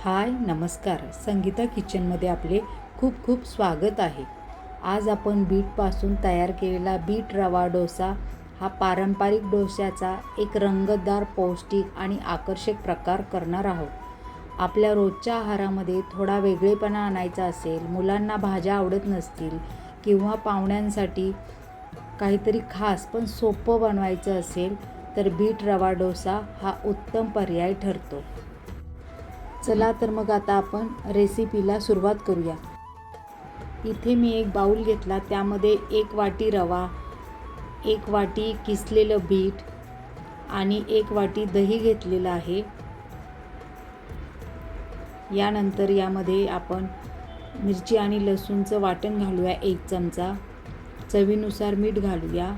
हाय नमस्कार. संगीता किचनमध्ये आपले खूप खूप स्वागत आहे. आज आपण बीटपासून तयार केलेला बीट रवा डोसा हा पारंपरिक डोश्याचा एक रंगतदार, पौष्टिक आणि आकर्षक प्रकार करणार आहोत. आपल्या रोजच्या आहारामध्ये थोडा वेगळेपणा आणायचा असेल, मुलांना भाज्या आवडत नसतील किंवा पाहुण्यांसाठी काहीतरी खास पण सोपं बनवायचं असेल तर बीट रवा डोसा हा उत्तम पर्याय ठरतो. चला तर मग आता आपण रेसिपीला सुरुवात करूया. इथे मी एक बाउल घेतला, त्यामध्ये 1 वाटी रवा, 1 वाटी किसलेलं बीट आणि 1 वाटी दही घेतलेलं आहे. यानंतर यामध्ये आपण मिरची आणि लसूणचं वाटण घालूया 1 चमचा, चवीनुसार मीठ घालूया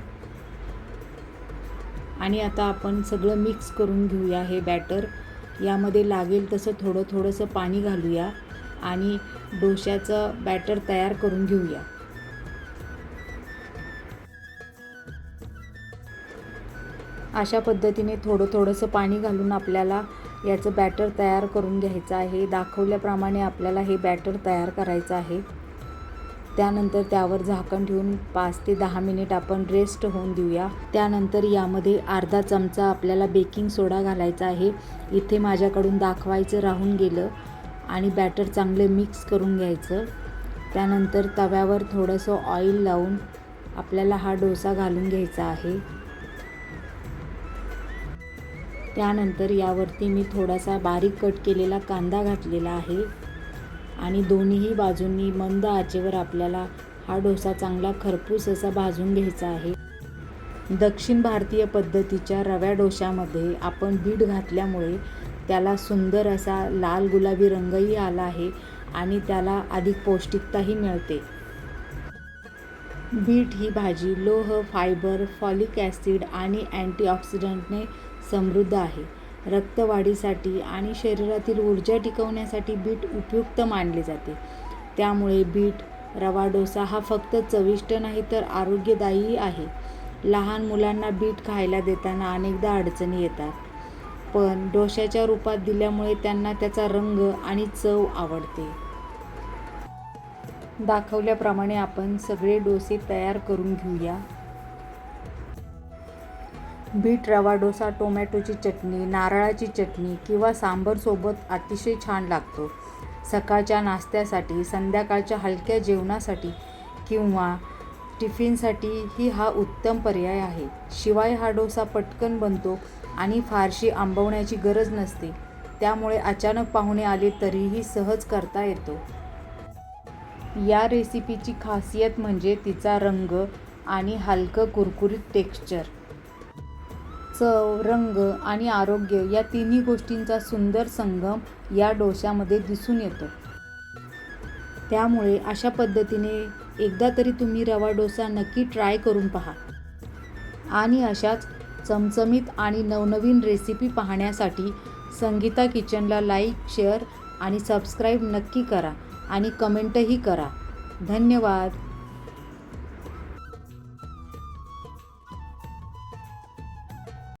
आणि आता आपण सगळं मिक्स करून घेऊया. हे बॅटर यामध्ये लागेल तसं थोडंसं पाणी घालूया आणि डोश्याचं बॅटर तयार करून घेऊया. अशा पद्धतीने थोडंसं पाणी घालून आपल्याला याचं बॅटर तयार करून घ्यायचं आहे. दाखवल्याप्रमाणे आपल्याला हे बॅटर तयार करायचं आहे. त्यानंतर त्यावर झाकण ठेवून 5 ते 10 मिनिट आपण रेस्ट होऊन देऊया. त्यानंतर यामध्ये अर्धा चमचा आपल्याला बेकिंग सोडा घालायचा आहे. इथे माझ्याकडून दाखवायचं राहून गेलं आणि बॅटर चांगले मिक्स करून घ्यायचं. त्यानंतर तव्यावर थोडंसं ऑइल लावून आपल्याला हा डोसा घालून घ्यायचा आहे. त्यानंतर यावरती मी थोडासा बारीक कट केलेला कांदा घातलेला आहे आणि दोन्ही बाजूंनी मंद आचेवर आपल्याला हा डोसा चांगला खरपूस असा भाजून घ्यायचा आहे. दक्षिण भारतीय पद्धतीच्या रव्या डोशामध्ये आपण बीट घातल्यामुळे त्याला सुंदर असा लाल गुलाबी रंगही आला आहे आणि त्याला अधिक पौष्टिकताही मिळते. बीट ही भाजी लोह, फायबर, फॉलिक ॲसिड आणि अँटीऑक्सिडंटने समृद्ध आहे. रक्तवाढीसाठी आणि शरीरातील ऊर्जा टिकवण्यासाठी बीट उपयुक्त मानले जाते. त्यामुळे बीट रवा डोसा हा फक्त चविष्ट नाही तर आरोग्यदायी आहे. लहान मुलांना बीट खायला देताना अनेकदा अडचणी येतात, पण डोश्याच्या रूपात दिल्यामुळे त्यांना त्याचा रंग आणि चव आवडते. दाखवल्याप्रमाणे आपण सगळे डोसे तयार करून घेऊया. बीट रवा डोसा टोमॅटोची चटणी, नारळाची चटणी किंवा सांबारसोबत अतिशय छान लागतो. सकाळच्या नाश्त्यासाठी, संध्याकाळच्या हलक्या जेवणासाठी किंवा टिफिनसाठीही हा उत्तम पर्याय आहे. शिवाय हा डोसा पटकन बनतो आणि फारशी आंबवण्याची गरज नसते. त्यामुळे अचानक पाहुणे आले तरीही सहज करता येतो. या रेसिपीची खासियत म्हणजे तिचा रंग आणि हलकं कुरकुरीत टेक्स्चर. चव, रंग आणि आरोग्य या तिन्ही गोष्टींचा सुंदर संगम या डोश्यामध्ये दिसून येतो. त्यामुळे अशा पद्धतीने एकदा तरी तुम्ही रवा डोसा नक्की ट्राय करून पहा. आणि अशाच चमचमीत आणि नवनवीन रेसिपी पाहण्यासाठी संगीता किचनला लाईक, शेअर आणि सबस्क्राईब नक्की करा आणि कमेंटही करा. धन्यवाद.